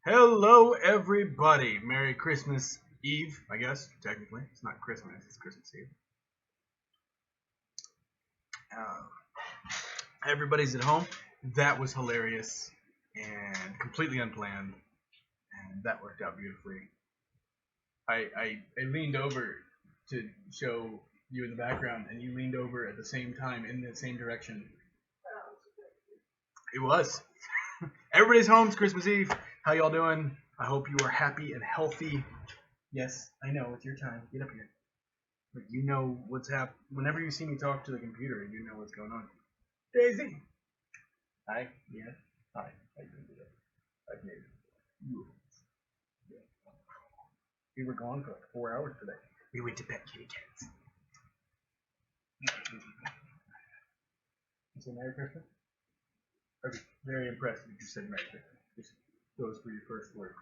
Hello, everybody. Merry Christmas Eve, I guess. Technically, it's not Christmas; it's Christmas Eve. Everybody's at home. That was hilarious and completely unplanned, and that worked out beautifully. I leaned over to show you in the background, and you leaned over at the same time in the same direction. It was. Everybody's home. It's Christmas Eve. How y'all doing? I hope you are happy and healthy. Yes, I know. It's your time. Get up here. But you know what's happening. Whenever you see me talk to the computer, you know what's going on. Daisy! Hi. Yeah. Hi. How you doing today? I've made it. Yeah. We were gone for like 4 hours today. We went to pet kitty cats. You say Merry Christmas? I'd be very impressed if you said Merry Christmas. Just those were your first words.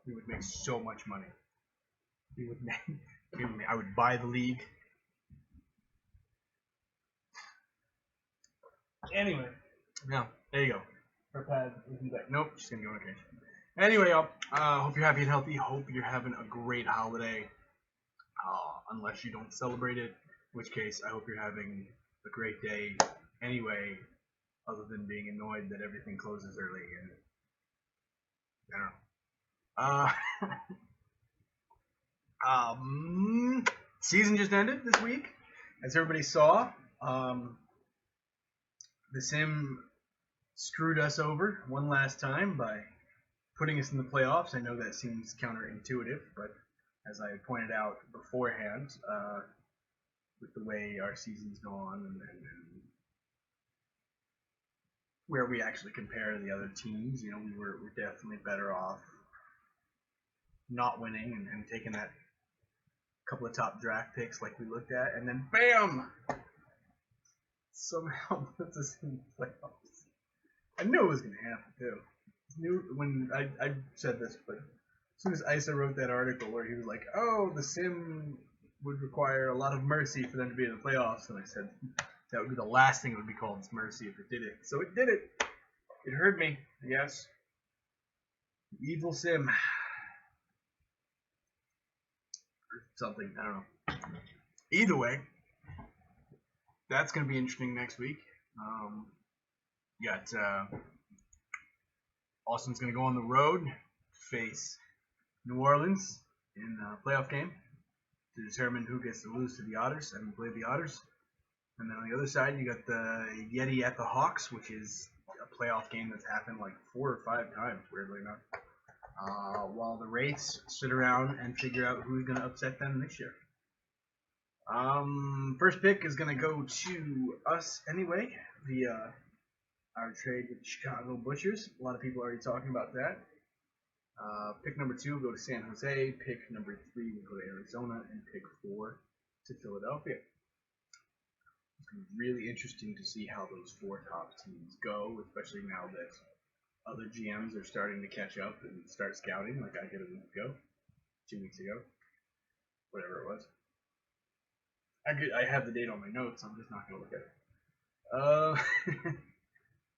We would make so much money. We would make. I would buy the league. Anyway, yeah, there you go. Her pad isn't back. Nope, she's gonna go on vacation. Anyway, y'all, hope you're happy and healthy. Hope you're having a great holiday. Unless you don't celebrate it, in which case I hope you're having a great day anyway, other than being annoyed that everything closes early. And I don't know. Season just ended this week, as everybody saw. The Sim screwed us over one last time by putting us in the playoffs. I know that seems counterintuitive, but as I pointed out beforehand, with the way our seasons go on and where we actually compare to the other teams, you know, we're definitely better off not winning and taking that couple of top draft picks like we looked at, and then BAM! Somehow puts us in the playoffs. I knew it was going to happen too. When I said this, but as soon as Isa wrote that article where he was like, "Oh, the Sim would require a lot of mercy for them to be in the playoffs," and I said that would be the last thing it would be called, is mercy, if it did it. So it did it. It hurt me, I guess. Evil Sim. Or something, I don't know. Either way, that's going to be interesting next week. You got Austin's going to go on the road to face New Orleans in a playoff game to determine who gets to lose to the Otters and play the Otters. And then on the other side, you got the Yeti at the Hawks, which is a playoff game that's happened like 4 or 5 times, weirdly enough. While the Wraiths sit around and figure out who's going to upset them this year. First pick is going to go to us anyway, via our trade with the Chicago Butchers. A lot of people are already talking about that. Pick number 2 will go to San Jose. Pick number 3 will go to Arizona, and pick 4 to Philadelphia. It's going to be really interesting to see how those 4 top teams go, especially now that other GMs are starting to catch up and start scouting, like I did a week ago, 2 weeks ago, whatever it was. I have the date on my notes. I'm just not going to look at it.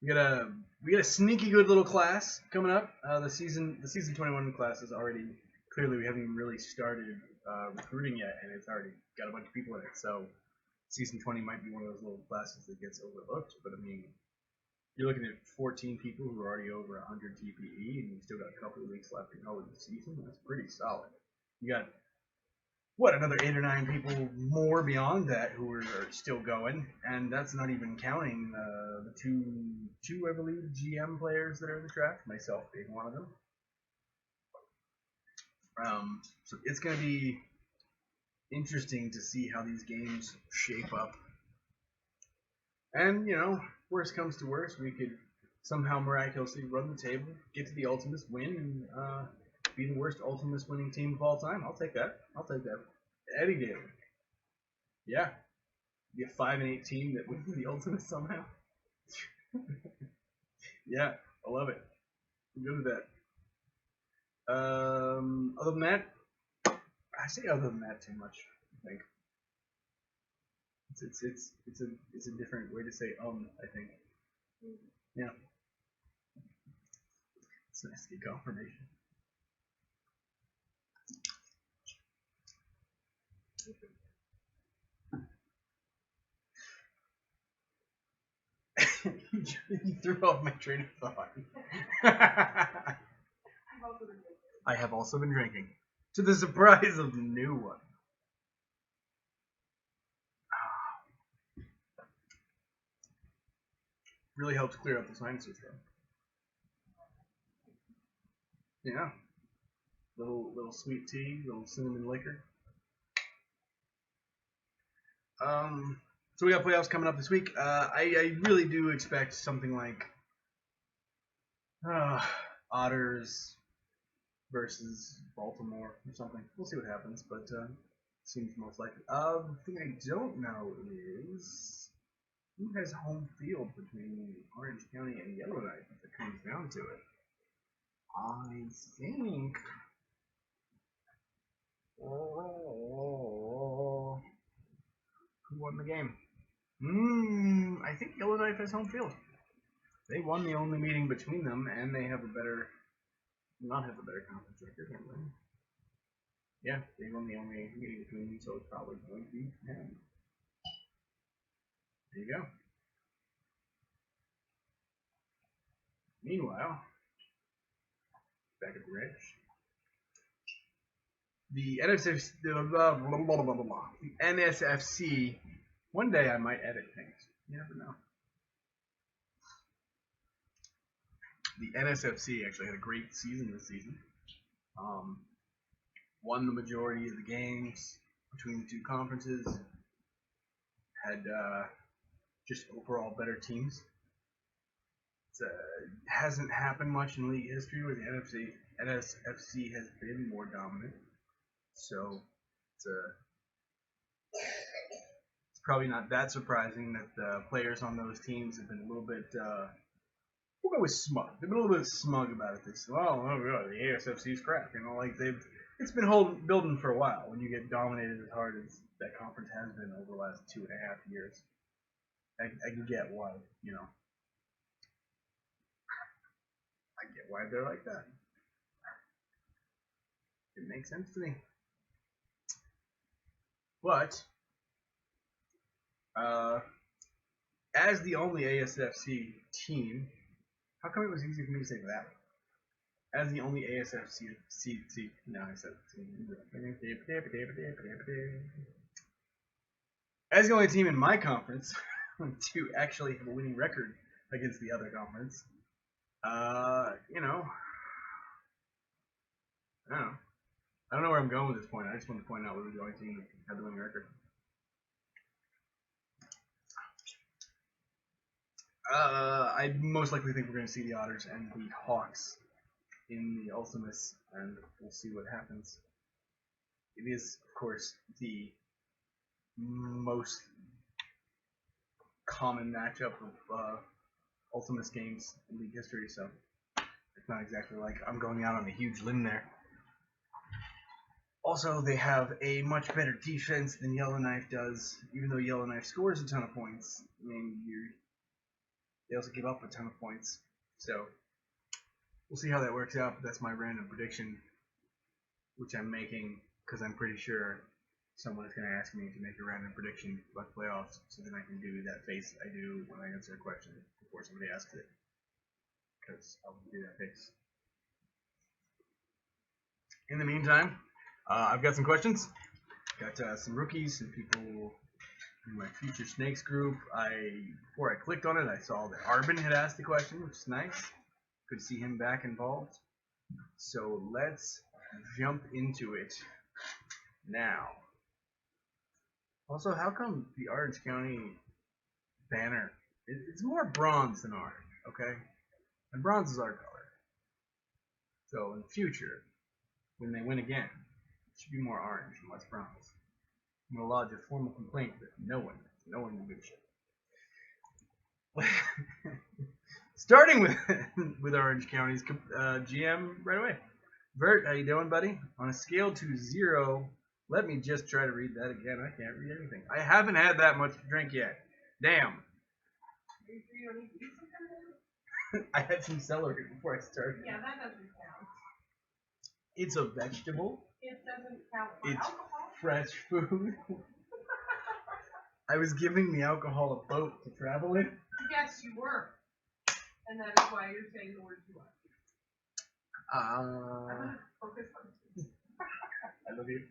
We got a sneaky good little class coming up. The season 21 class is already, clearly we haven't even really started recruiting yet, and it's already got a bunch of people in it. So season 20 might be one of those little classes that gets overlooked. But I mean, you're looking at 14 people who are already over 100 TPE, and you still got a couple of weeks left to go in the season. That's pretty solid. You got another 8 or 9 people more beyond that who are still going, and that's not even counting the two, I believe, GM players that are in the draft, myself being one of them. So it's going to be interesting to see how these games shape up. And, you know, worst comes to worst, we could somehow miraculously run the table, get to the Ultimates, win, and be the worst Ultimates winning team of all time. I'll take that. Any day. Yeah. Be a 5-8 team that wins the Ultimates somehow. Yeah, I love it. I'm good with that. Other than that, I say other than that too much, I think. It's a different way to say I think. Yeah. It's nice to get confirmation. You threw off my train of thought. I have also been drinking. To the surprise of the new one. Really helps clear up the sinuses, though. Yeah. Little sweet tea, little cinnamon liquor. So we got playoffs coming up this week. I really do expect something like Otters versus Baltimore or something. We'll see what happens, but seems most likely. The thing I don't know is who has home field between Orange County and Yellowknife if it comes down to it. I think. Who won the game? I think Yellowknife has home field. They won the only meeting between them, and they have a better, not have a better conference record, don't they? Yeah, they won the only meeting between them, so it's probably going to be them. There you go. Meanwhile, back at the ranch, the NSFC. One day I might edit things. You never know. The NSFC actually had a great season this season. Won the majority of the games between the two conferences. Had just overall better teams. It hasn't happened much in league history where the NSFC has been more dominant. So it's probably not that surprising that the players on those teams have been a little bit, we'll go with smug. They've been a little bit smug about it. They say, oh god, the ASFC's crap. You know, like it's been building for a while when you get dominated as hard as that conference has been over the last 2.5 years. I can get why, you know. I get why they're like that. It makes sense to me. But as the only ASFC team, how come it was easy for me to say that? As the only ASFC, no, I said as the only team in my conference to actually have a winning record against the other conference, you know, I don't know where I'm going with this point. I just want to point out we were the only team that had the winning record. I most likely think we're going to see the Otters and the Hawks in the Ultimates, and we'll see what happens. It is, of course, the most common matchup of Ultimates games in league history, so it's not exactly like I'm going out on a huge limb there. Also, they have a much better defense than Yellowknife does, even though Yellowknife scores a ton of points. I mean, they also give up a ton of points, so we'll see how that works out, but that's my random prediction, which I'm making because I'm pretty sure someone is going to ask me to make a random prediction about playoffs, so then I can do that face I do when I answer a question before somebody asks it, because I'll do that face. In the meantime, I've got some questions. Got some rookies, some people in my Future Snakes group. Before I clicked on it, I saw that Arbin had asked the question, which is nice. Good to see him back involved. So let's jump into it now. Also, how come the Orange County banner, it's more bronze than orange, okay? And bronze is our color. So in the future, when they win again, it should be more orange and less bronze. I'm going to lodge a formal complaint that no one will give a shit. Starting with Orange County's GM right away. Vert, how you doing, buddy? On a scale to 0, let me just try to read that again. I can't read anything. I haven't had that much to drink yet. Damn. I had some celery before I started. Yeah, that doesn't count. It's a vegetable. It doesn't count for It's alcohol. fresh food. I was giving the alcohol a boat to travel in. Yes, you were. And that is why you're saying the word you are. I'm gonna focus on this. I love you.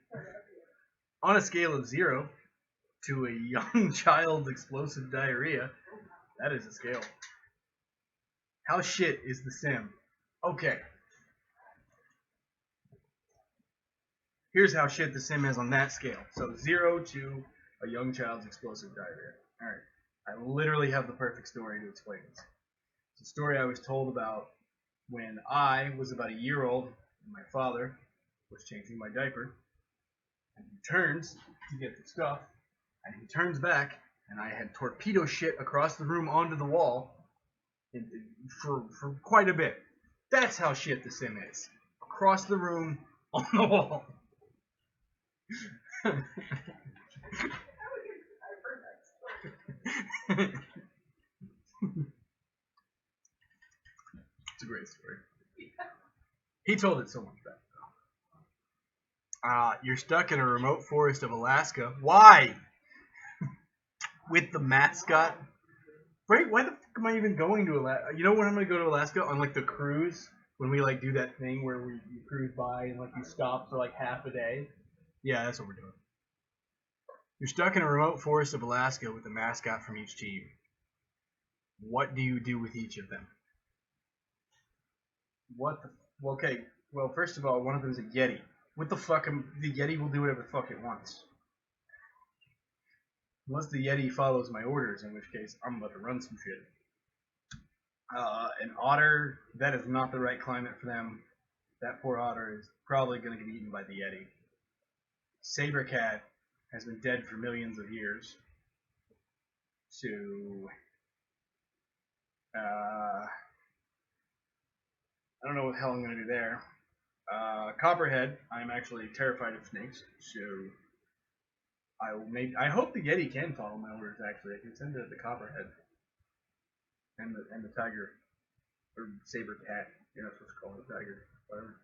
On a scale of 0 to a young child's explosive diarrhea, that is a scale. How shit is The Sim? Okay. Here's how shit The Sim is on that scale. So 0 to a young child's explosive diarrhea. Alright. I literally have the perfect story to explain this. It's a story I was told about when I was about a year old and my father was changing my diaper. And he turns to get the stuff, and he turns back, and I had torpedo shit across the room onto the wall for quite a bit. That's how shit The Sim is. Across the room, on the wall. It's a great story. He told it so much better. You're stuck in a remote forest of Alaska. Why? With the mascot. Right? Why the fuck am I even going to Alaska? You know when I'm gonna go to Alaska on like the cruise when we like do that thing where we cruise by and like you stop for like half a day. Yeah, that's what we're doing. You're stuck in a remote forest of Alaska with a mascot from each team. What do you do with each of them? What the? Okay. Well, first of all, one of them is a Yeti. What the fuck? The Yeti will do whatever the fuck it wants. Unless the Yeti follows my orders, in which case I'm about to run some shit. An otter, that is not the right climate for them. That poor otter is probably going to get eaten by the Yeti. Saber cat has been dead for millions of years. So, I don't know what the hell I'm going to do there. Copperhead, I'm actually terrified of snakes, so I hope the Yeti can follow my orders. Actually, I can send it to the Copperhead and the tiger or saber cat. You're not supposed to call it a tiger, whatever.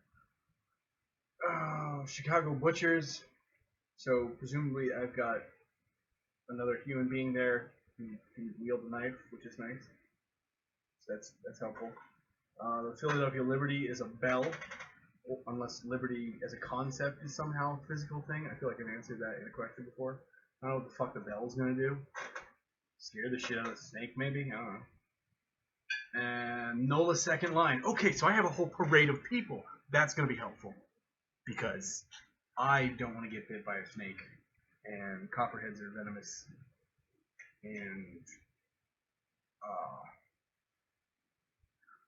Oh, Chicago Butchers. So presumably I've got another human being there who can wield a knife, which is nice. So that's helpful. The Philadelphia Liberty is a bell. Unless liberty as a concept is somehow a physical thing. I feel like I've answered that in a question before. I don't know what the fuck the bell's gonna do. Scare the shit out of the snake, maybe? I don't know. And NOLA second line. Okay, so I have a whole parade of people. That's gonna be helpful. Because I don't want to get bit by a snake. And copperheads are venomous. And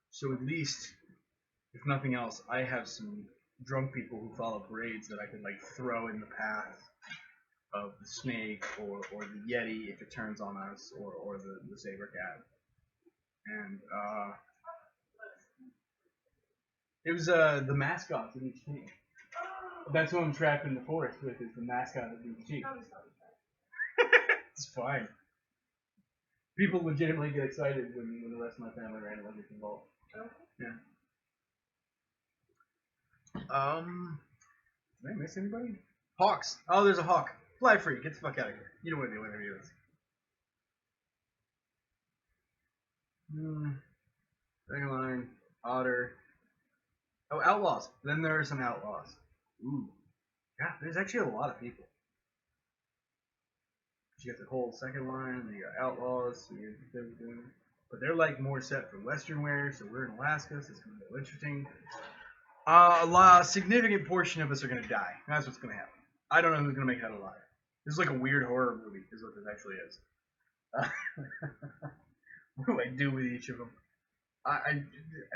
so at least, if nothing else, I have some drunk people who follow parades that I could like throw in the path of the snake or the Yeti if it turns on us or the saber cat. And it was the mascots of each team. That's who I'm trapped in the forest with is the mascot of each team. It's fine. People legitimately get excited when the rest of my family randomly gets involved. Yeah. Did I miss anybody? Hawks. Oh, there's a hawk. Fly free. Get the fuck out of here. You don't want to do any of this. Second line. Otter. Oh, outlaws. Then there are some outlaws. Ooh. Yeah, there's actually a lot of people. You got the whole second line, and you got outlaws, so but they're like more set for Western wear, so we're in Alaska, so it's gonna be interesting. A significant portion of us are gonna die. That's what's gonna happen. I don't know who's gonna make it out alive. This is like a weird horror movie, is what this actually is. What do I do with each of them? I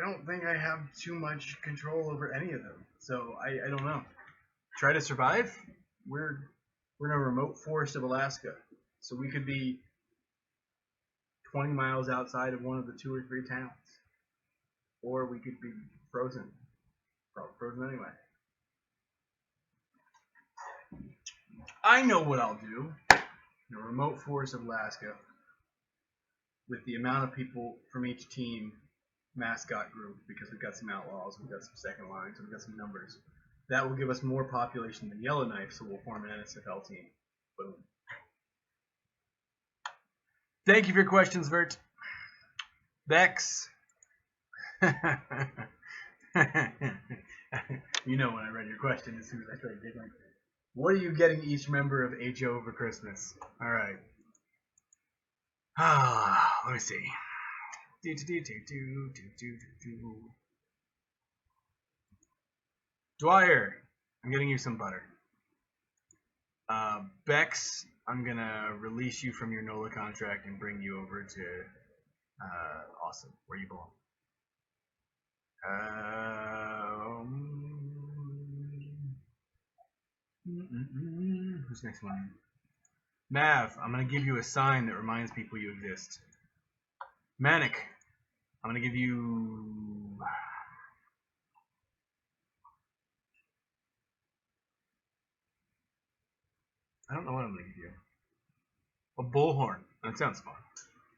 don't think I have too much control over any of them, so I don't know. Try to survive? We're in a remote forest of Alaska. So we could be 20 miles outside of one of the 2 or 3 towns. Or we could be frozen. Probably frozen anyway. I know what I'll do. In a remote forest of Alaska, with the amount of people from each team mascot group because we've got some outlaws, we've got some second lines, we've got some numbers. That will give us more population than Yellowknife, so we'll form an NSFL team. Boom. Thank you for your questions, Vert. Bex. You know when I read your question as soon as I started digging. What are you getting each member of HO for Christmas? All right. Let me see. Dwyer, I'm getting you some butter. Bex, I'm gonna release you from your NOLA contract and bring you over to Awesome, where you belong. Who's next one? Mav, I'm gonna give you a sign that reminds people you exist. Manic, I'm gonna give you. I don't know what I'm gonna give you. A bullhorn. That sounds fun.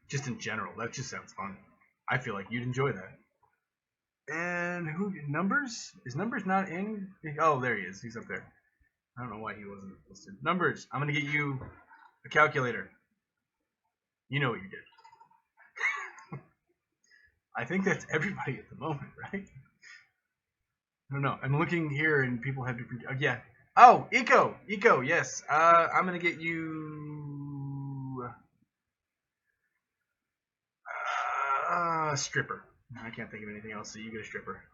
Just in general, that just sounds fun. I feel like you'd enjoy that. And who? Numbers? Is Numbers not in? Oh, there he is. He's up there. I don't know why he wasn't listed. Numbers. I'm gonna get you a calculator. You know what you did. I think that's everybody at the moment, right? I don't know. I'm looking here and people have different. Yeah. Oh, Eco. Yes. I'm gonna get you a stripper. I can't think of anything else, so you get a stripper.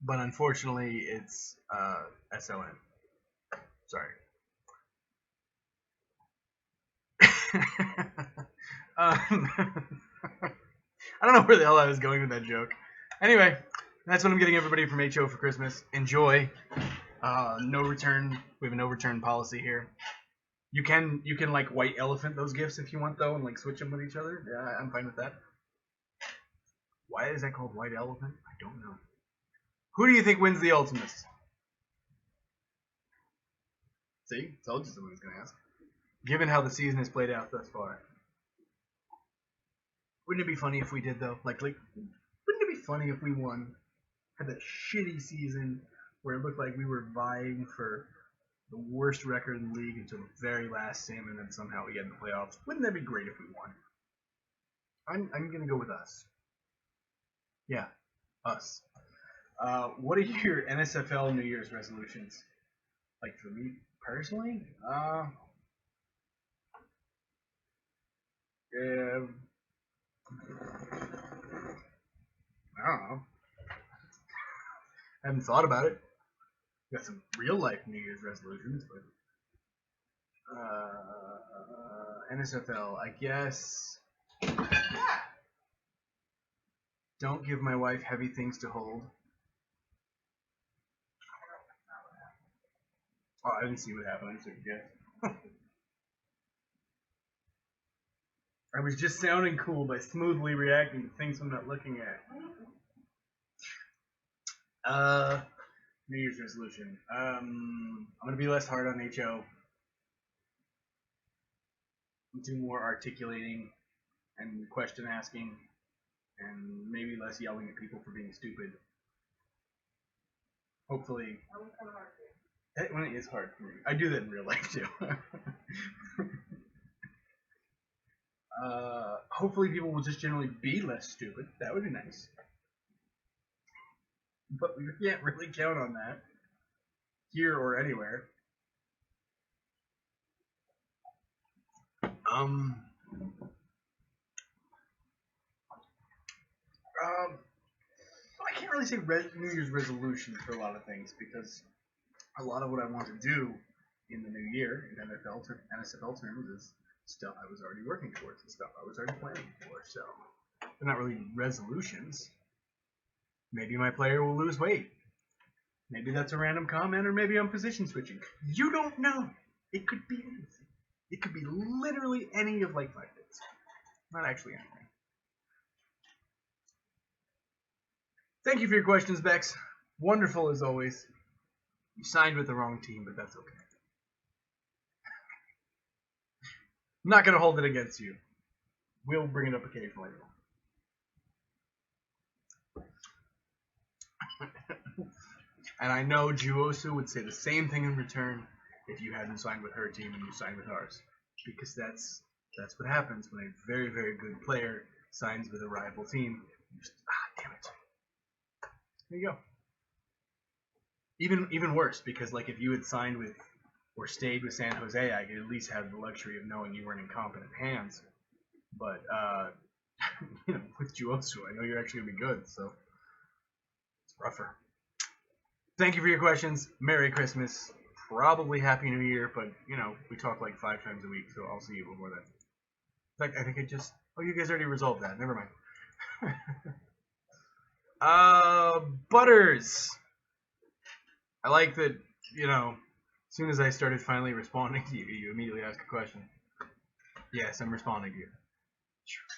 But unfortunately, it's SON. Sorry. I don't know where the hell I was going with that joke. Anyway, that's what I'm getting everybody from HO for Christmas. Enjoy. No return. We have a no return policy here. You can like white elephant those gifts if you want though, and like switch them with each other. Yeah, I'm fine with that. Why is that called white elephant? I don't know. Who do you think wins the Ultimates? See, told you someone was gonna ask. Given how the season has played out thus far, wouldn't it be funny if we did though? Like, wouldn't it be funny if we won? Had that shitty season where it looked like we were vying for the worst record in the league until the very last sim, and then somehow we get in the playoffs. Wouldn't that be great if we won? I'm gonna go with us. Yeah, us. What are your NSFL New Year's resolutions? Like for me personally, yeah, I don't know. I haven't thought about it. Got some real life New Year's resolutions, but NSFL, I guess. Don't give my wife heavy things to hold. Oh, I didn't see what happened. I took a guess. I was just sounding cool by smoothly reacting to things I'm not looking at. New Year's resolution. I'm gonna be less hard on HO. Do more articulating and question asking, and maybe less yelling at people for being stupid. Hopefully. When it is hard for me. I do that in real life too. Hopefully people will just generally be less stupid. That would be nice. But we can't really count on that. Here or anywhere. I can't really say New Year's resolution for a lot of things because a lot of what I want to do in the new year in NSFL terms is stuff I was already working towards and stuff I was already planning for. So they're not really resolutions. Maybe my player will lose weight. Maybe that's a random comment, or maybe I'm position switching. You don't know. It could be anything. It could be literally any of like 5 things. Not actually anything. Thank you for your questions, Bex. Wonderful as always. You signed with the wrong team, but that's okay. I'm not going to hold it against you. we'll bring it up occasionally. And I know Juosu would say the same thing in return if you hadn't signed with her team and you signed with ours. Because that's what happens when a very, very good player signs with a rival team. Just, damn it. There you go. Even worse, because like if you had signed with or stayed with San Jose, I could at least have the luxury of knowing you weren't in competent hands. But with Juosu, I know you're actually gonna be good, so it's rougher. Thank you for your questions. Merry Christmas. Probably Happy New Year, but we talk like 5 times a week, so I'll see you before that. In fact, I think it just. Oh, you guys already resolved that. Never mind. Butters. I like that. As soon as I started finally responding to you, you immediately ask a question. Yes, I'm responding to you.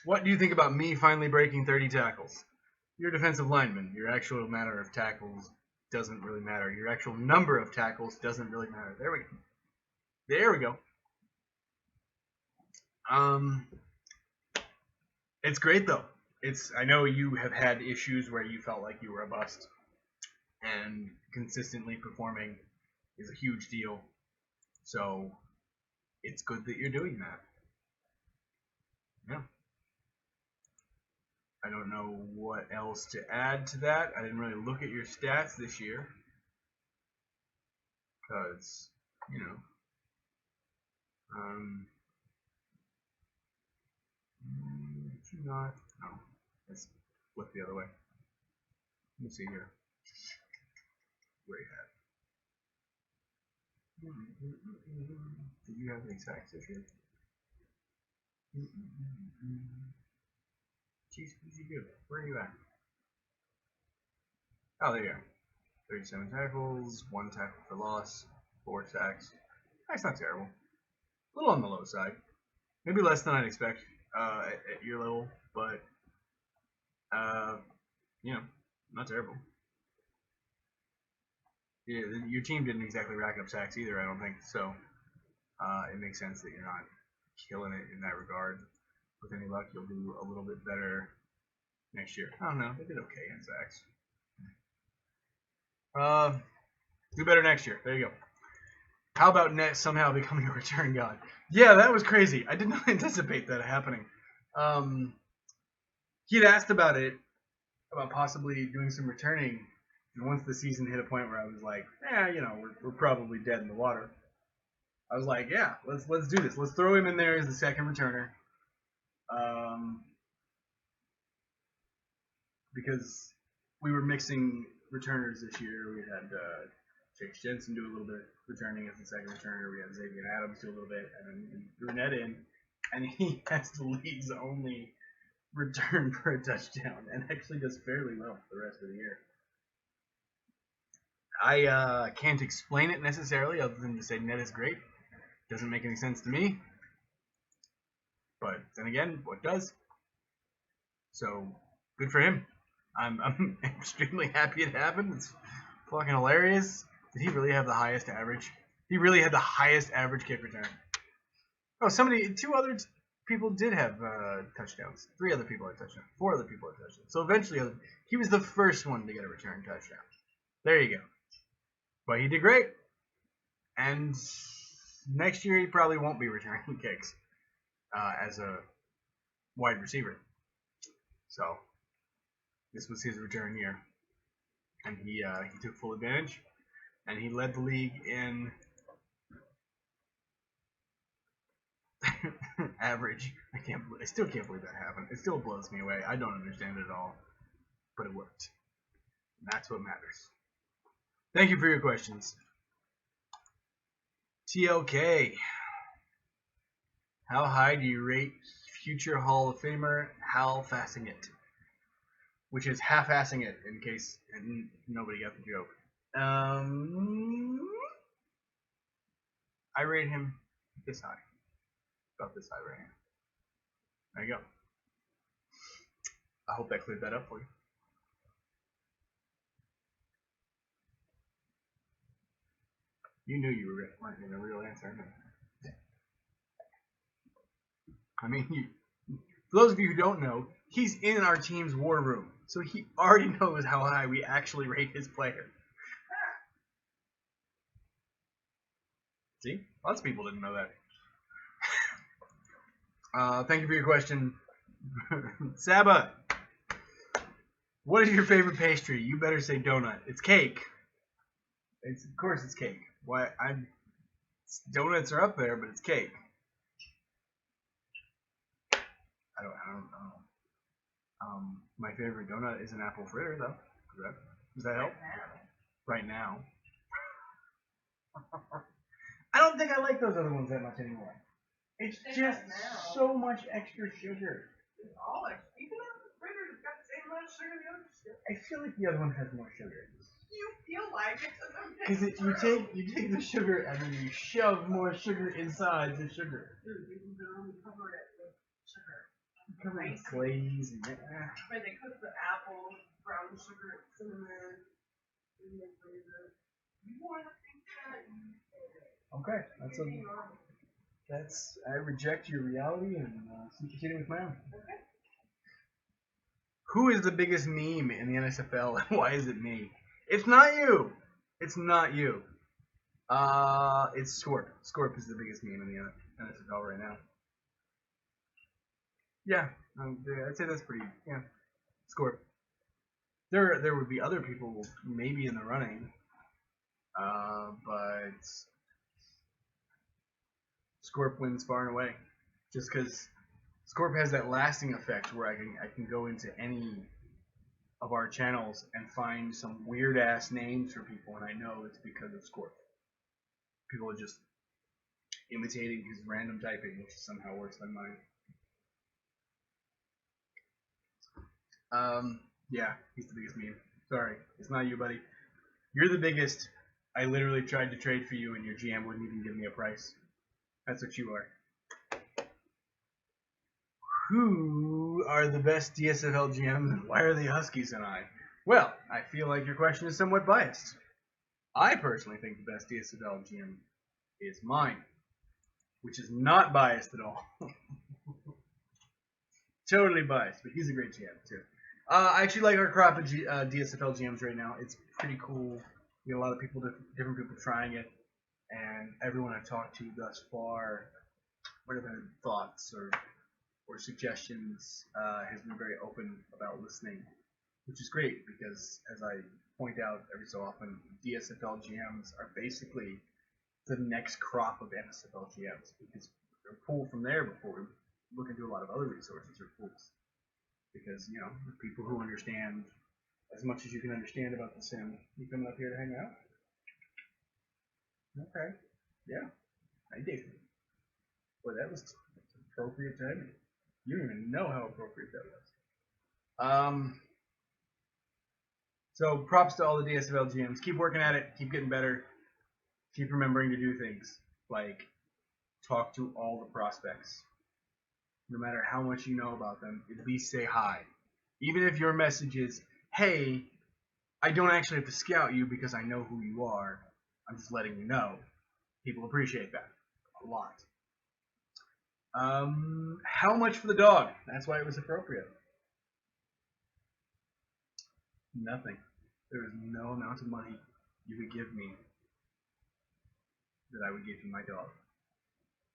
What do you think about me finally breaking 30 tackles? You're a defensive lineman. Your actual matter of tackles doesn't really matter. Your actual number of tackles doesn't really matter. There we go. It's great though. I know you have had issues where you felt like you were a bust, and consistently performing is a huge deal. So it's good that you're doing that. Yeah. I don't know what else to add to that. I didn't really look at your stats this year. Because, not, no, let's flip the other way. Let me see here. Where you at? Did you have any sacks this year? Jeez, what did you do? Where are you at? Oh, there you are. 37 tackles, 1 tackle for loss, 4 sacks. That's not terrible. A little on the low side. Maybe less than I'd expect at your level, but not terrible. Yeah, your team didn't exactly rack up sacks either, I don't think. So it makes sense that you're not killing it in that regard. With any luck, you'll do a little bit better next year. I don't know. They did okay in sacks. Do better next year. There you go. How about Net somehow becoming a return god? Yeah, that was crazy. I did not anticipate that happening. He had asked about it, about possibly doing some returning. And once the season hit a point where I was like, we're probably dead in the water. I was like, yeah, let's do this. Let's throw him in there as the second returner. Because we were mixing returners this year. We had Chase Jensen do a little bit returning as the second returner. We had Xavier Adams do a little bit, and then we threw Ned in, and he has the league's only return for a touchdown, and actually does fairly well for the rest of the year. I can't explain it necessarily, other than to say Ned is great. Doesn't make any sense to me, but then again, what does? So good for him. I'm extremely happy it happened. It's fucking hilarious. Did he really have the highest average? He really had the highest average kick return. Oh, 2 other people did have touchdowns. 3 other people had touchdowns. 4 other people had touchdowns. So eventually, he was the first one to get a return touchdown. There you go. But he did great. And next year, he probably won't be returning kicks as a wide receiver. So this was his return year, and he took full advantage, and he led the league in average. I still can't believe that happened. It still blows me away. I don't understand it at all, but it worked. And that's what matters. Thank you for your questions. TLK. How high do you rate future Hall of Famer Hal Fassingett? Which is half-assing it, in case nobody got the joke. I rate him this high. About this high right here. There you go. I hope that cleared that up for you. You knew you weren't getting a real answer. I mean, For those of you who don't know, he's in our team's war room, so he already knows how high we actually rate his player. See? Lots of people didn't know that. Thank you for your question. Saba, what is your favorite pastry? You better say donut. It's cake. Of course it's cake. Donuts are up there, but it's cake. I don't know. My favorite donut is an apple fritter, though. Does that help? Right now. I don't think I like those other ones that much anymore. It's just so much extra sugar. It's all extra. Even the fritter has got the same amount of sugar the other stuff. I feel like the other one has more sugar. You feel like it doesn't Because you take the sugar and then you shove more sugar inside the sugar. Dude, you can literally cover it with sugar. Cover it with glaze and Where they cook the apples, brown sugar, cinnamon, and then flavor. You want to think that? Okay, I reject your reality and continue with my own. Okay. Who is the biggest meme in the NSFL and why is it me? It's not you. It's not you. It's Scorp. Scorp is the biggest meme in the NSFL right now. Yeah, I'd say that's pretty. Yeah, Scorp. There would be other people maybe in the running, but Scorp wins far and away, just because Scorp has that lasting effect where I can go into any of our channels and find some weird ass names for people, and I know it's because of Scorp. People are just imitating his random typing, which is somehow worse than mine. Yeah, he's the biggest meme. Sorry, it's not you, buddy. You're the biggest. I literally tried to trade for you, and your GM wouldn't even give me a price. That's what you are. Who are the best DSFL GMs, and why are they Huskies and I? Well, I feel like your question is somewhat biased. I personally think the best DSFL GM is mine, which is not biased at all. Totally biased, but he's a great GM too. I actually like our crop of DSFL GMs right now. It's pretty cool. We have a lot of people, different people trying it, and everyone I've talked to thus far, what have been thoughts or suggestions, has been very open about listening, which is great because, as I point out every so often, DSFL GMs are basically the next crop of NSFL GMs because they're pulled from there before we look into a lot of other resources or tools. Because, you know, the people who understand as much as you can understand about the sim, you coming up here to hang out? Okay. Yeah. I dig it. Boy, that was appropriate timing. You don't even know how appropriate that was. So props to all the DSFL GMs. Keep working at it. Keep getting better. Keep remembering to do things like talk to all the prospects. No matter how much you know about them, at least say hi. Even if your message is, hey, I don't actually have to scout you because I know who you are. I'm just letting you know. People appreciate that a lot. How much for the dog? That's why it was appropriate. Nothing. There is no amount of money you could give me that I would give you my dog.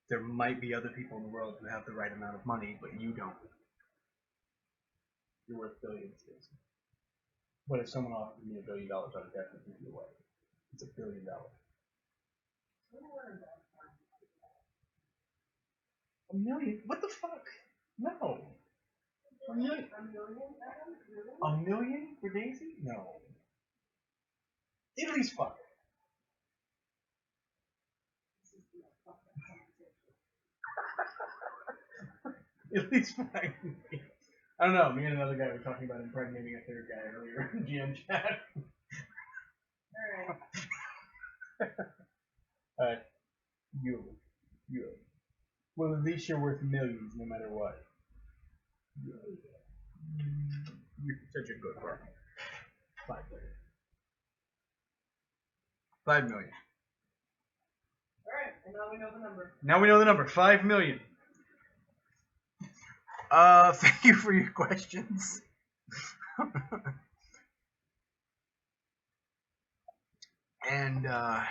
There might be other people in the world who have the right amount of money, but you don't. You're worth billions, Jason. But if someone offered me $1 billion, I would definitely give you away. It's $1 billion. $1 million? What the fuck? No. $1 million? $1 million for Daisy? No. At least fuck. At least fuck. I don't know. Me and another guy were talking about impregnating a third guy earlier in GM chat. Alright. You. Well, at least you're worth millions no matter what. You're such a good girl. 5 million. 5 million. Alright, and now we know the number. Now we know the number. 5 million. Thank you for your questions. And I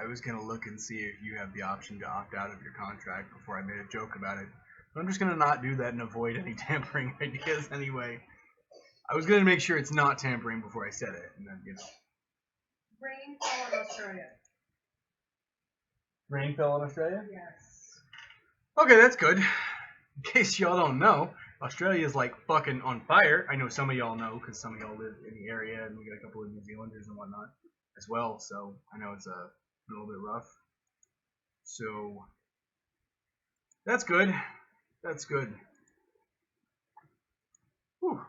was gonna look and see if you have the option to opt out of your contract before I made a joke about it. But I'm just gonna not do that and avoid any tampering ideas anyway. I was gonna make sure it's not tampering before I said it, and then Rain fell in Australia. Rain fell in Australia? Yes. Okay, that's good. In case y'all don't know, Australia is like fucking on fire. I know some of y'all know because some of y'all live in the area, and we got a couple of New Zealanders and whatnot as well. So I know it's a little bit rough. So that's good. That's good. Whew.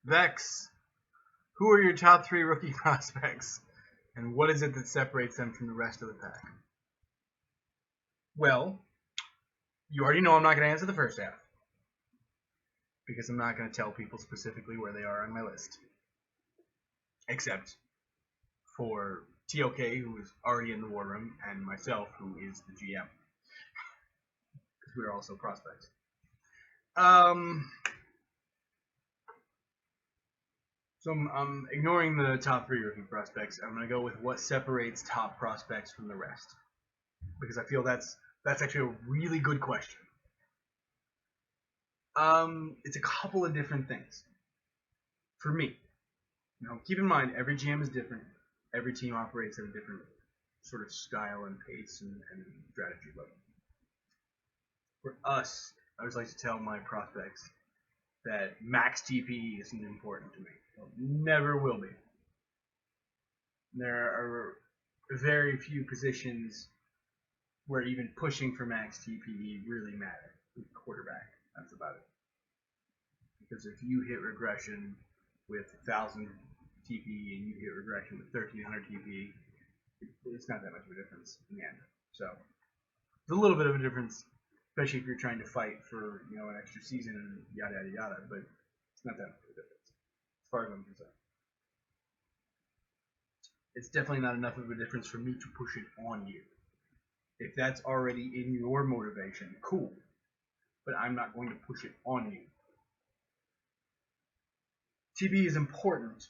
Vex, who are your top 3 rookie prospects, and what is it that separates them from the rest of the pack? Well, you already know I'm not going to answer the first half because I'm not going to tell people specifically where they are on my list, except for TOK, who is already in the war room, and myself, who is the GM, because we are also prospects. So I'm ignoring the top 3 rookie prospects. I'm going to go with what separates top prospects from the rest, because I feel that's actually a really good question. It's a couple of different things. For me, keep in mind every GM is different. Every team operates at a different sort of style and pace and strategy level. For us, I always like to tell my prospects that max TPE isn't important to me. It never will be. There are very few positions where even pushing for max TPE really matters. Quarterback, that's about it. Because if you hit regression with 1,000 TPE and you hit regression with 1,300 TPE, it's not that much of a difference in the end. So it's a little bit of a difference, especially if you're trying to fight for an extra season and yada yada yada. But it's not that much of a difference as far as I'm concerned. It's definitely not enough of a difference for me to push it on you. If that's already in your motivation, cool. But I'm not going to push it on you. TPE is important,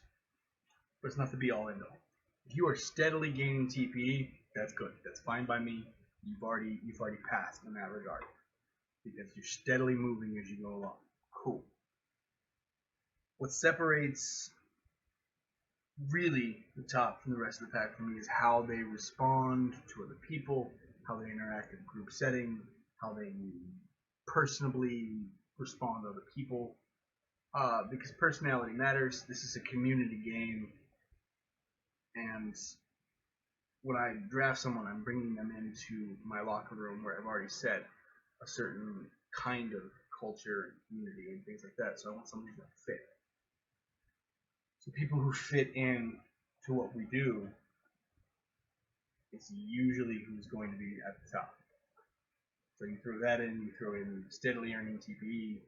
but it's not the be-all end-all. If you are steadily gaining TPE, that's good. That's fine by me. You've already passed in that regard because you're steadily moving as you go along. Cool. What separates really the top from the rest of the pack for me is how they respond to other people, how they interact in group setting, how they personally respond to other people. Because personality matters. This is a community game, and when I draft someone, I'm bringing them into my locker room where I've already set a certain kind of culture and community and things like that. So I want somebody who's going to fit. So people who fit in to what we do, it's usually who's going to be at the top. So you throw that in, you throw in steadily earning TPE,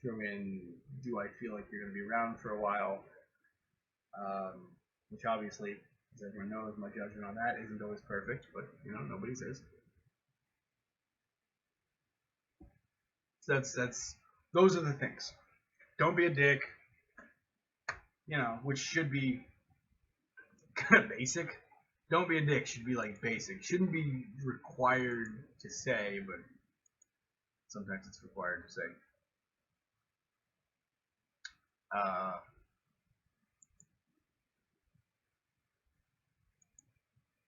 throw in do I feel like you're going to be around for a while, which obviously, as everyone knows, my judgment on that isn't always perfect, but nobody's is. So those are the things. Don't be a dick, which should be kind of basic. Don't be a dick should be like basic. Shouldn't be required to say, but sometimes it's required to say.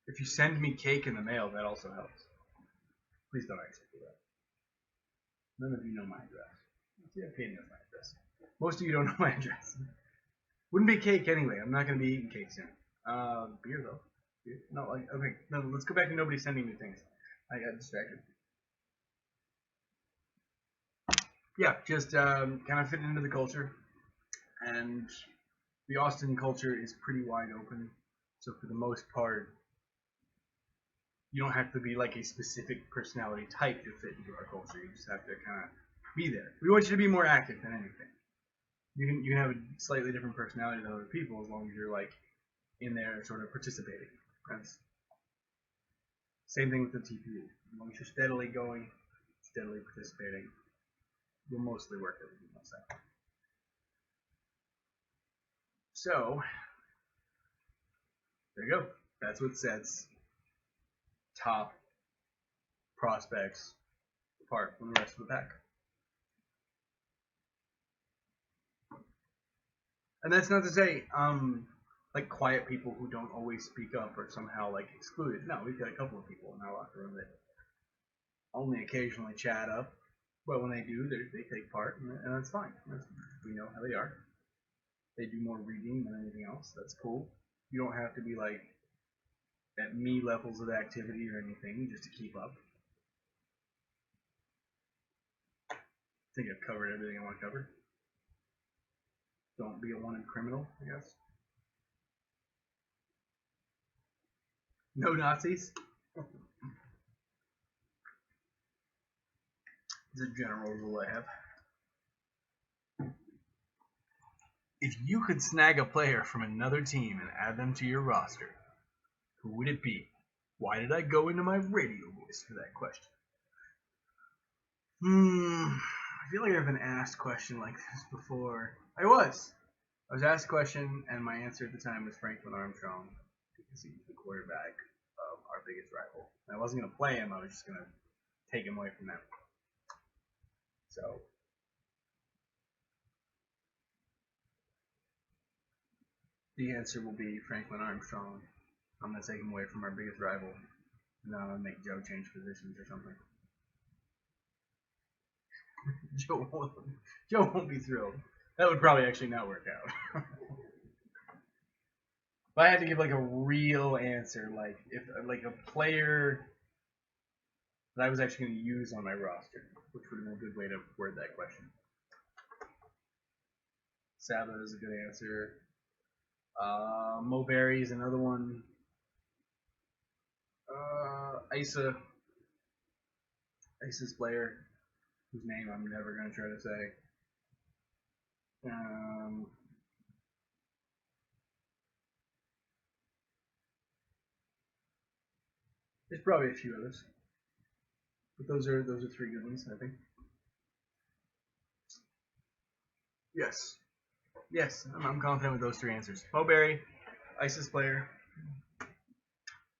If you send me cake in the mail, that also helps. Please don't actually do that. None of you know my address. Yeah, Katie knows my address. Most of you don't know my address. Wouldn't be cake anyway. I'm not going to be eating cake soon. Beer though. Beer? No, okay. No, let's go back to nobody sending me things. I got distracted. Yeah, just kind of fitting into the culture, and the Austin culture is pretty wide open. So for the most part, you don't have to be like a specific personality type to fit into our culture. You just have to kind of be there. We want you to be more active than anything. You can have a slightly different personality than other people as long as you're like in there sort of participating. Same thing with the TPU. As long as you're steadily going, steadily participating, you'll mostly work everything else out. So, there you go. That's what sets top prospects apart from the rest of the pack. And that's not to say, like quiet people who don't always speak up are somehow like excluded. No, we've got a couple of people in our locker room that only occasionally chat up, but when they do, they take part, and that's fine. We know how they are. They do more reading than anything else. That's cool. You don't have to be like at me levels of activity or anything just to keep up. I think I've covered everything I want to cover. Don't be a wanted criminal, I guess. No Nazis. It's a general rule I have. If you could snag a player from another team and add them to your roster, who would it be? Why did I go into my radio voice for that question? I feel like I've been asked a question like this before. I was asked a question, and my answer at the time was Franklin Armstrong, because he's the quarterback of our biggest rival. And I wasn't going to play him, I was just going to take him away from them. So, the answer will be Franklin Armstrong. I'm going to take him away from our biggest rival, and then I'm going to make Joe change positions or something. Joe won't be thrilled. That would probably actually not work out. If I had to give like a real answer, like if like a player that I was actually going to use on my roster, which would have been a good way to word that question. Saba is a good answer. Mo Berry is another one. Isa's player, whose name I'm never going to try to say. There's probably a few others, but those are three good ones, I think. Yes, I'm confident with those three answers. Mo Berry, Isa's player,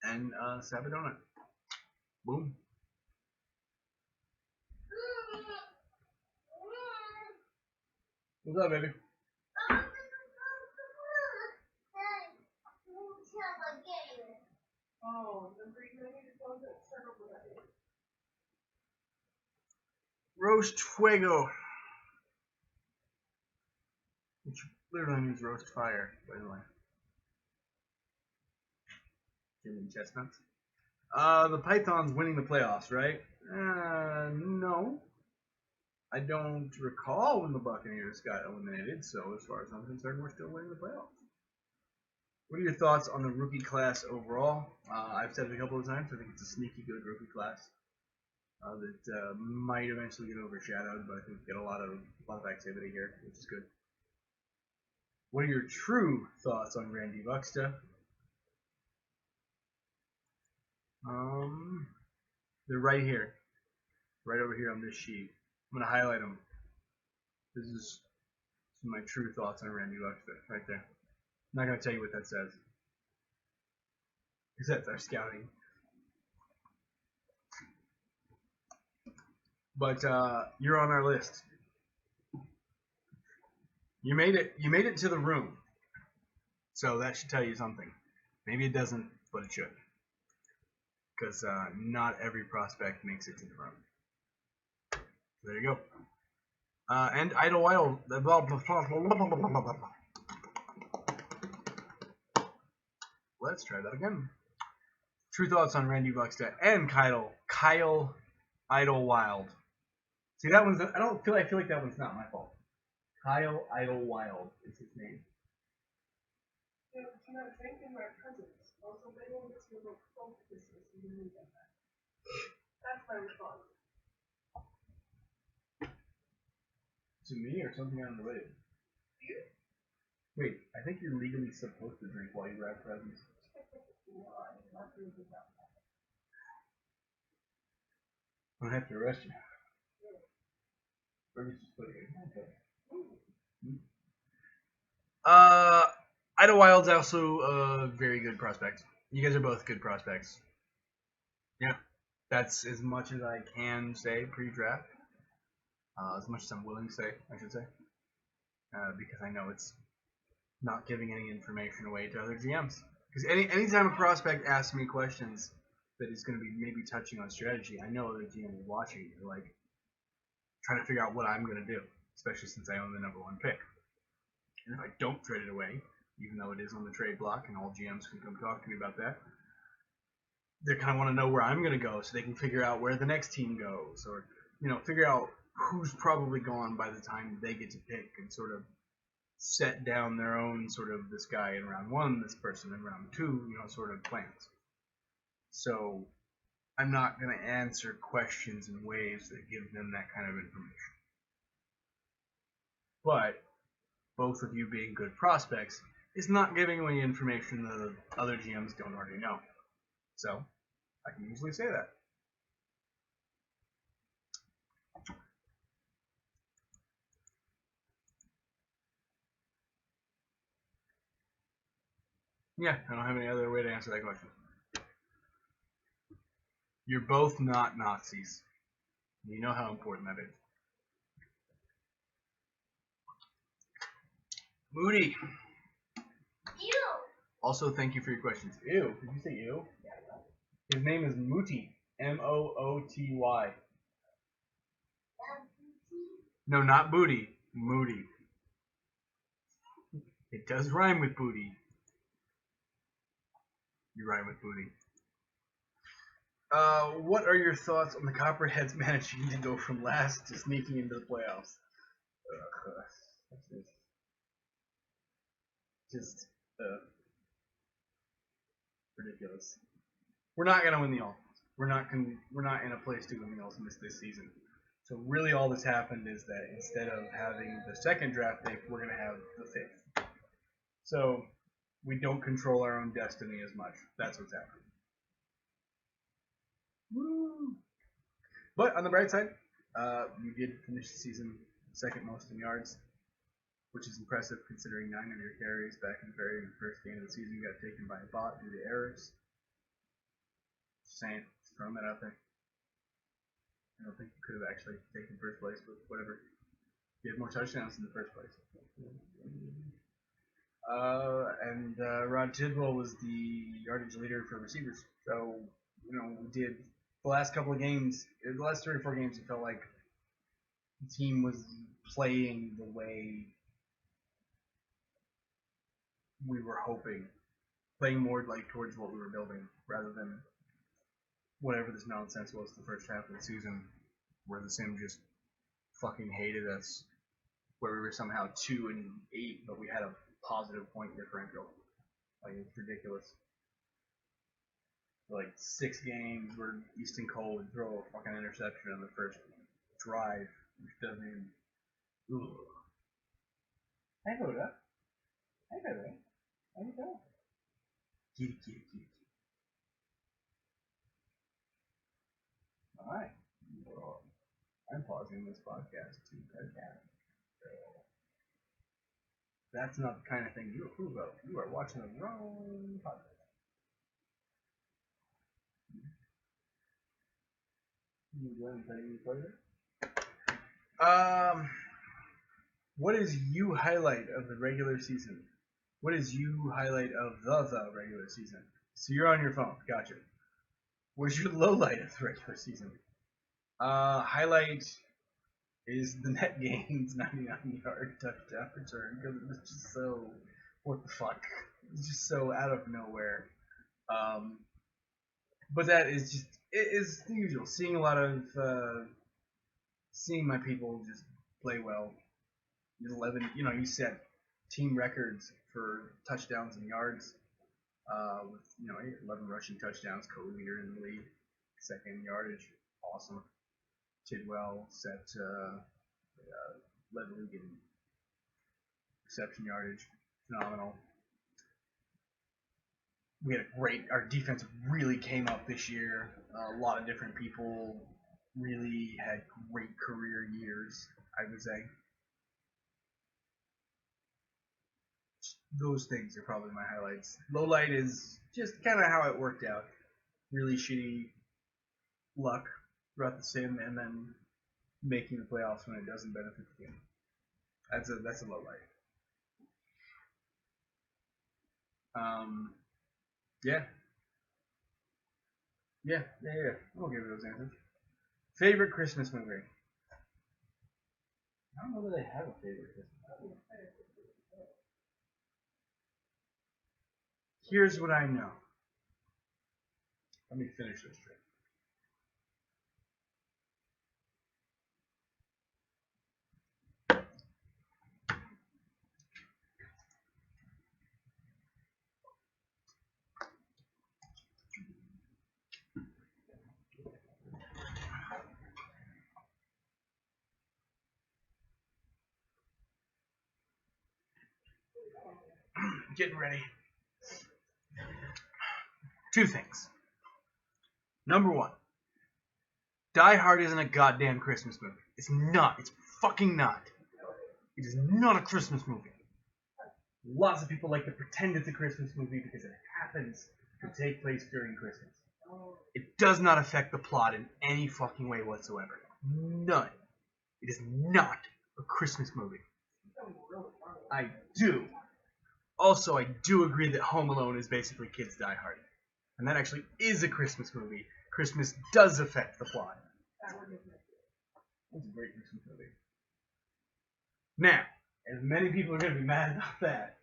and Sabadona. Boom. What's up, baby? Roast Fuego. Which literally means roast fire, by the way. Jimmy Chestnuts. The Pythons winning the playoffs, right? No. I don't recall when the Buccaneers got eliminated, so as far as I'm concerned, we're still winning the playoffs. What are your thoughts on the rookie class overall? I've said it a couple of times. I think it's a sneaky good rookie class that might eventually get overshadowed, but I think we get a lot of activity here, which is good. What are your true thoughts on Randy Buxta? They're right here, right over here on this sheet. I'm gonna highlight them. This is my true thoughts on Randy Buxta, right there. I'm not gonna tell you what that says, because that's our scouting. But you're on our list. You made it. You made it to the room. So that should tell you something. Maybe it doesn't, but it should. Because not every prospect makes it to the room. So there you go. And Idlewild. Let's try that again. True thoughts on Randy Buxta and Kyle Idlewild. See, that one's. I feel like that one's not my fault. Kyle Idlewild is his name. Yeah, but you're not drinking my cousins. Also, they won't get to the focus if you need that. That's my response. To me or something unrelated? You? Wait, I think you're legally supposed to drink while you wrap presents. I'm gonna have to arrest you. Just put it in. Idlewild's also a very good prospect. You guys are both good prospects. Yeah, that's as much as I can say pre-draft. As much as I'm willing to say, I should say, because I know it's not giving any information away to other GMs. Because anytime a prospect asks me questions that is going to be maybe touching on strategy, I know other GMs watching are like trying to figure out what I'm going to do, especially since I own the #1 pick. And if I don't trade it away, even though it is on the trade block and all GMs can come talk to me about that, they kind of want to know where I'm going to go so they can figure out where the next team goes, or figure out who's probably gone by the time they get to pick, and sort of set down their own sort of this guy in round 1, this person in round 2, sort of plans. So I'm not going to answer questions in ways that give them that kind of information. But both of you being good prospects is not giving away information that other GMs don't already know. So I can usually say that. Yeah, I don't have any other way to answer that question. You're both not Nazis. You know how important that is. Moody. Ew. Also, thank you for your questions. Ew. Did you say ew? His name is Mooty. Mooty. No, not booty. Moody. It does rhyme with booty. You rhyme with booty. What are your thoughts on the Copperheads managing to go from last to sneaking into the playoffs? Just ridiculous. We're not gonna win the Ultimate. We're not in a place to win the Ultimate this season. So really, all that's happened is that instead of having the second draft pick, we're gonna have the 5th. So we don't control our own destiny as much. That's what's happening. Woo! But on the bright side, you did finish the season second most in yards, which is impressive considering 9 of your carries back in the very first game of the season got taken by a bot due to errors. Just saying, just throwing that out there. I don't think you could have actually taken first place, but whatever. You had more touchdowns in the first place. And Rod Tidwell was the yardage leader for receivers. So, we did the last couple of games, the last 3 or 4 games, it felt like the team was playing the way we were hoping. Playing more like towards what we were building rather than whatever this nonsense was the first half of the season, where the Sim just fucking hated us, where we were somehow 2-8, but we had a positive point differential. Like, it's ridiculous. Like 6 games where Easton Cole would throw a fucking interception on the first drive, which doesn't even. Ugh. Hey, Hoda. Hey, baby. How you doing? Kitty. Alright. Well, I'm pausing this podcast to pet cat. That's not the kind of thing you approve of. You are watching the wrong podcast. You go ahead and play any further? What is you highlight of the regular season? What is you highlight of the regular season? So you're on your phone. Gotcha. What's your low light of the regular season? Highlight is the net gains 99-yard touchdown return, because it was just so, what the fuck? It's just so out of nowhere. But that is just, it is the usual. Seeing a lot of, seeing my people just play well. 11, you set team records for touchdowns and yards. With 11 rushing touchdowns, co-leader in the league, second in yardage, awesome. Tidwell led the league in reception yardage, phenomenal. We had our defense really came up this year. A lot of different people really had great career years, I would say. Those things are probably my highlights. Lowlight is just kind of how it worked out. Really shitty luck throughout the sim, and then making the playoffs when it doesn't benefit the team. That's a low light. Yeah. Yeah. I'll give those answers. Favorite Christmas movie? I don't know that I have a favorite Christmas movie. Here's what I know. Let me finish this straight. Getting ready. Two things. Number one, Die Hard isn't a goddamn Christmas movie. It's not. It's fucking not. It is not a Christmas movie. Lots of people like to pretend it's a Christmas movie because it happens to take place during Christmas. It does not affect the plot in any fucking way whatsoever. None. It is not a Christmas movie. I do. Also, I do agree that Home Alone is basically Kids Die Hard. And that actually is a Christmas movie. Christmas does affect the plot. It's a great Christmas movie. Now, as many people are going to be mad about that,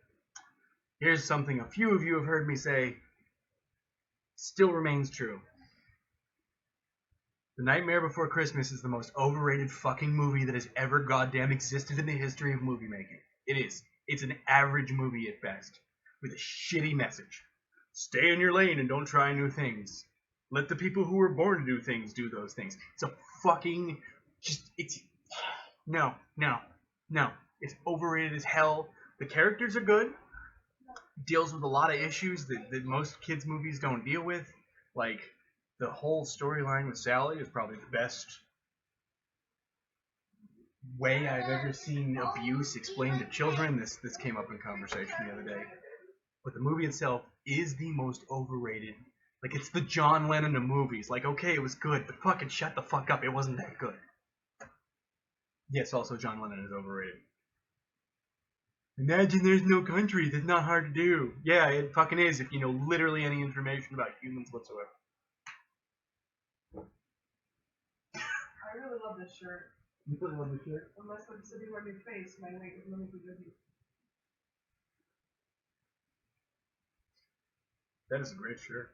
here's something a few of you have heard me say still remains true. The Nightmare Before Christmas is the most overrated fucking movie that has ever goddamn existed in the history of movie making. It is. It's an average movie at best, with a shitty message. Stay in your lane and don't try new things. Let the people who were born to do things do those things. It's a fucking... it's... No. It's overrated as hell. The characters are good. Deals with a lot of issues that most kids' movies don't deal with. Like, the whole storyline with Sally is probably the best way I've ever seen abuse explained to children. This came up in conversation the other day. But the movie itself is the most overrated. Like, it's the John Lennon of movies. Like, okay, it was good, but fucking shut the fuck up. It wasn't that good. Yes, also John Lennon is overrated. Imagine there's no country. That's not hard to do. Yeah, it fucking is if you know literally any information about humans whatsoever. I really love this shirt. You really love this shirt? Unless I'm sitting on your face, my weight is limited to you. That is a great shirt.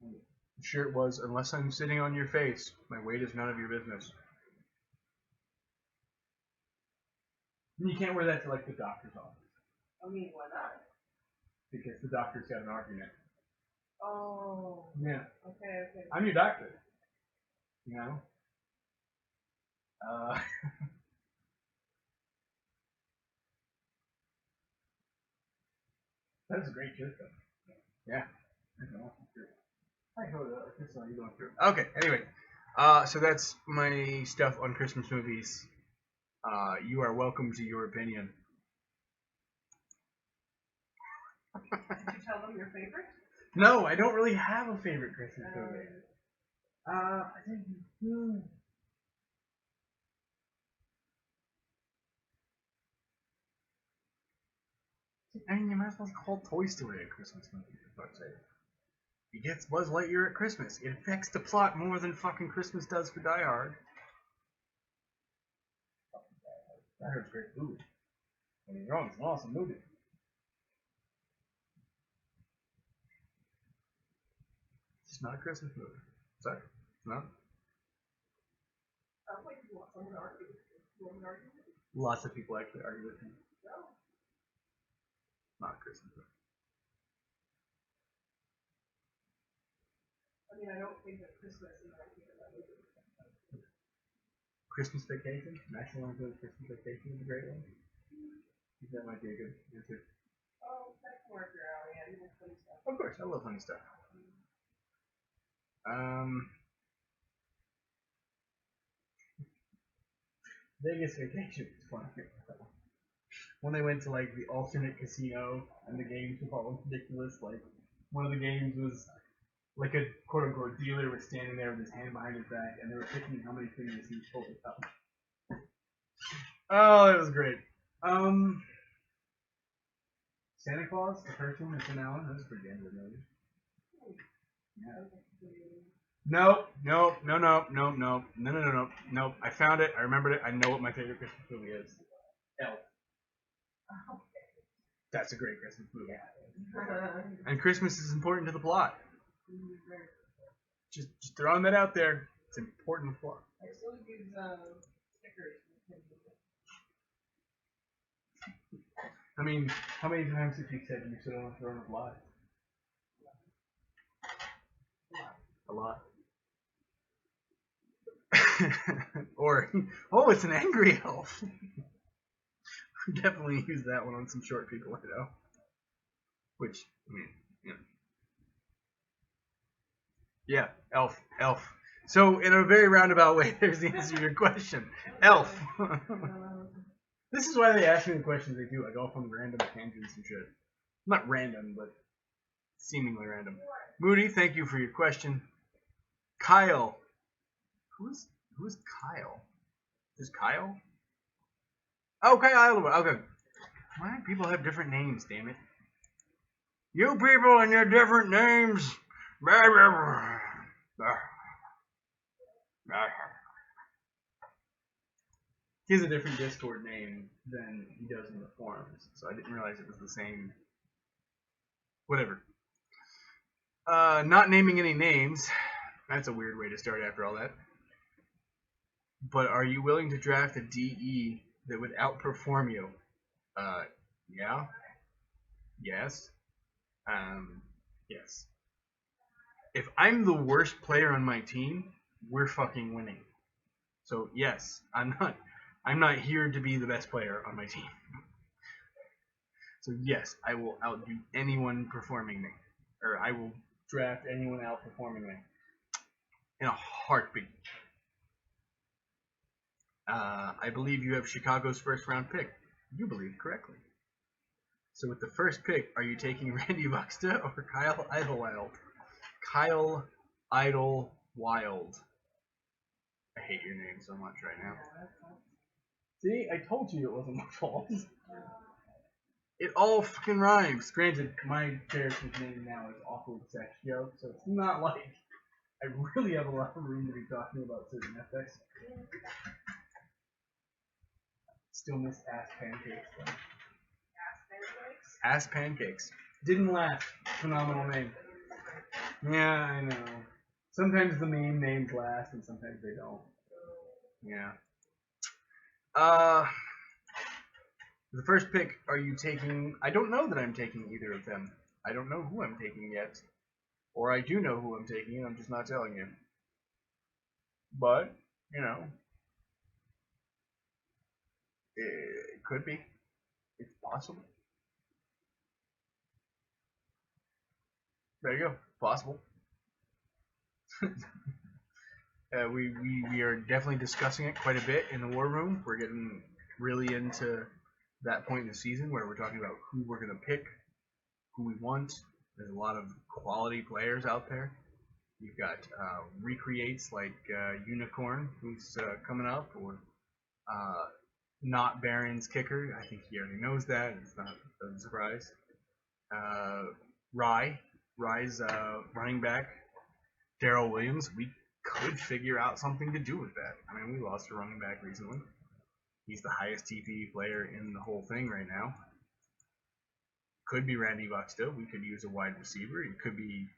The shirt was, unless I'm sitting on your face, my weight is none of your business. You can't wear that to, like, the doctor's office. I mean, why not? Because the doctor's got an argument. Oh. Yeah. Okay. I'm your doctor. You know? That's a great shirt, though. Yeah. That's an awesome shirt. Hi, Hoda. I saw you going through. Okay, anyway. So that's my stuff on Christmas movies. You are welcome to your opinion. Did you tell them your favorite? No, I don't really have a favorite Christmas movie. I think. I mean, you might as well call Toy Story a Christmas movie, for fuck's sake. It gets Buzz Lightyear at Christmas. It affects the plot more than fucking Christmas does for Die Hard. Die Hard's a great movie. I mean, you're wrong, it's an awesome movie. It's just not a Christmas movie. Sorry. It's not. Sounds like you want someone to argue with you. You want me to argue with you? Lots of people actually argue with me. No. Not a Christmas movie. I mean, I don't think that Christmas is anything that movie. Christmas Vacation? National Lampoon's Christmas Vacation is a great one. That might be a good answer. Oh, that's more up your alley. Yeah, you like funny stuff. Of course, I love funny stuff. Vegas vacation was fun. When they went to like the alternate casino and the games were all ridiculous. Like one of the games was like a quote unquote dealer was standing there with his hand behind his back and they were picking how many fingers he pulled it up. Oh, it was great. Santa Claus, the first one, Tim Allen, that was pretty good movie. Yeah. Nope. I found it. I remembered it. I know what my favorite Christmas movie is. Elf. That's a great Christmas movie. And Christmas is important to the plot. Just throwing that out there. It's important to the plot. I still use stickers. I mean, how many times have you said you sit on a throne of lies? A lot. Or, oh, it's an angry elf. We definitely use that one on some short people I know. Which, I mean, yeah, elf. So, in a very roundabout way, there's the answer to your question. Elf. This is why they ask me the questions they do. I go off on random tangents and shit. Not random, but seemingly random. Moody, thank you for your question. Kyle. Who's Kyle? Is Kyle? Oh, Kyle. Okay. Why do people have different names, damn it? You people and your different names. He has a different Discord name than he does in the forums, so I didn't realize it was the same. Whatever. Not naming any names. That's a weird way to start after all that. But are you willing to draft a DE that would outperform you? Yeah. Yes. Yes. If I'm the worst player on my team, we're fucking winning. So yes, I'm not here to be the best player on my team. So yes, I will outdo anyone performing me. Or I will draft anyone outperforming me. In a heartbeat. I believe you have Chicago's first round pick. You believe correctly. So with the first pick, are you taking Randy Buxton or Kyle Idlewild? Kyle Idlewild. I hate your name so much right now. See, I told you it wasn't my fault. It all fucking rhymes. Granted, my character's name now is Awkward Sex Joke, so it's not like I really have a lot of room to be talking about certain aspects. Still miss Ass Pancakes, though. Ass Pancakes. Didn't laugh. Phenomenal name. Yeah, I know. Sometimes the meme names last, and sometimes they don't. Yeah. The first pick, are you taking... I don't know that I'm taking either of them. I don't know who I'm taking yet. Or I do know who I'm taking, and I'm just not telling you. But, you know... It could be. It's possible. There you go. Possible. We are definitely discussing it quite a bit in the war room. We're getting really into that point in the season where we're talking about who we're going to pick, who we want. There's a lot of quality players out there. You've got recreates like Unicorn, who's coming up, or not Baron's kicker. I think he already knows that. It's not a surprise. Rye's running back. Darrell Williams, we could figure out something to do with that. I mean, we lost a running back recently. He's the highest TPE player in the whole thing right now. Could be Randy Buxton. We could use a wide receiver. It could be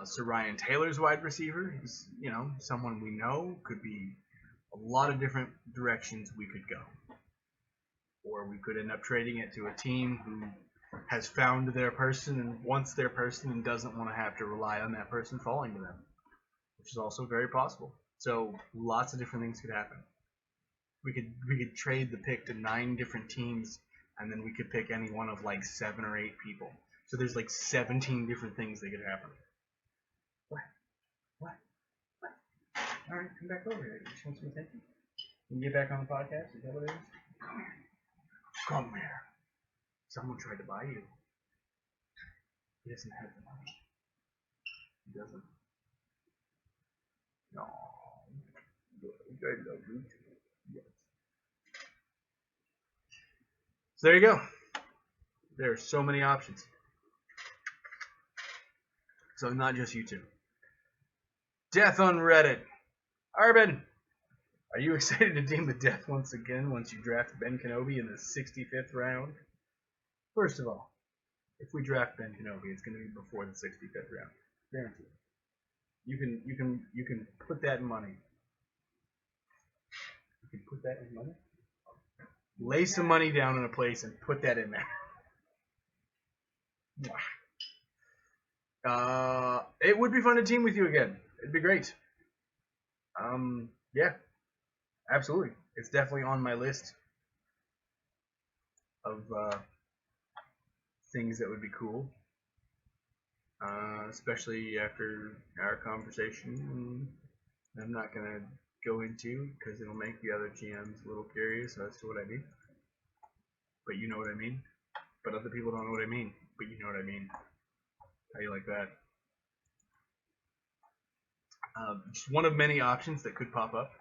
Sir Ryan Taylor's wide receiver. He's, someone we know. Could be a lot of different directions we could go. Or we could end up trading it to a team who has found their person and wants their person and doesn't want to have to rely on that person falling to them, which is also very possible. So lots of different things could happen. We could trade the pick to 9 different teams, and then we could pick any one of like 7 or 8 people. So there's like 17 different things that could happen. What? All right, come back over here. You just want some attention? Can you get back on the podcast? Is that what it is? Come here. Someone tried to buy you. He doesn't have the money. He doesn't? No. I love you too. Yes. So there you go. There are so many options. So not just you two. Death on Reddit. Arbin, are you excited to deem the death once again once you draft Ben Kenobi in the 65th round? First of all, if we draft Ben Kenobi, it's going to be before the 65th round. Guaranteed. You can put that in money. You can put that in money? Lay some money down in a place and put that in there. It would be fun to team with you again. It'd be great. Yeah, absolutely. It's definitely on my list of things that would be cool. Especially after our conversation. I'm not gonna go into because it'll make the other GMs a little curious as to what I mean. But you know what I mean. But other people don't know what I mean. But you know what I mean. How you like that? Just one of many options that could pop up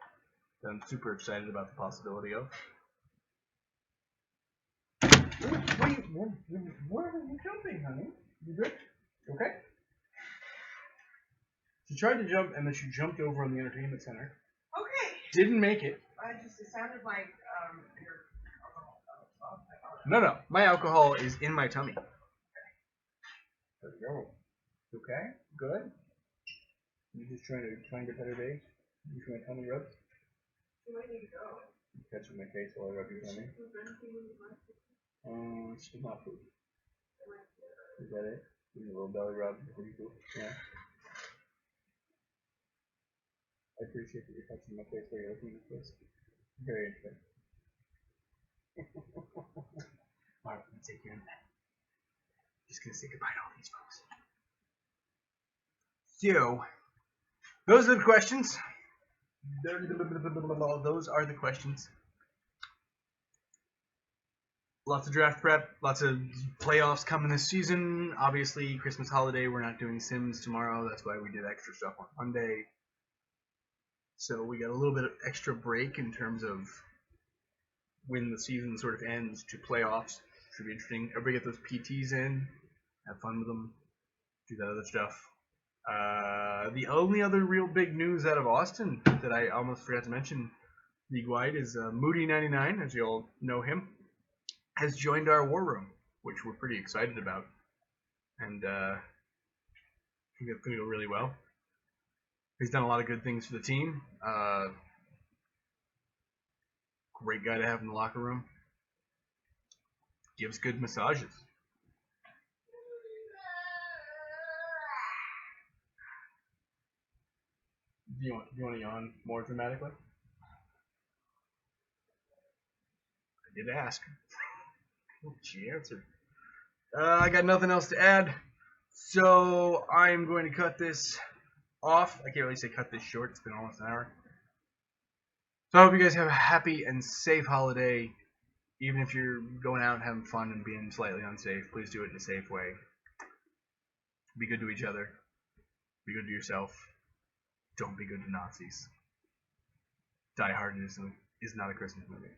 that I'm super excited about the possibility of. Where are you jumping, honey? You good? Okay. She tried to jump and then she jumped over on the entertainment center. Okay. Didn't make it. It sounded like your No. My alcohol is in my tummy. There we go. Okay. Good. You just trying to find a better day? You my tummy rubs? Where do you go? Catching my face while I rub your tummy. It's not food. Is that it? Give me a little belly rub. Pretty cool. Yeah. I appreciate that you're touching my face while you're looking at this. Very interesting. Alright, let's take care of that. Just gonna say goodbye to all these folks. So, those are the questions. Those are the questions. Lots of draft prep, lots of playoffs coming this season. Obviously, Christmas holiday, we're not doing Sims tomorrow. That's why we did extra stuff on Monday. So we got a little bit of extra break in terms of when the season sort of ends to playoffs. Should be interesting. Everybody get those PTs in, have fun with them, do that other stuff. The only other real big news out of Austin that I almost forgot to mention league-wide is Moody99, as you all know him, has joined our war room, which we're pretty excited about. And I think it's going to go really well. He's done a lot of good things for the team. Great guy to have in the locker room. Gives good massages. Do you want to yawn more dramatically? I did ask. She answered. I got nothing else to add, so I'm going to cut this off. I can't really say cut this short. It's been almost an hour. So I hope you guys have a happy and safe holiday. Even if you're going out and having fun and being slightly unsafe, please do it in a safe way. Be good to each other. Be good to yourself. Don't be good to Nazis. Die Hard is not a Christmas movie.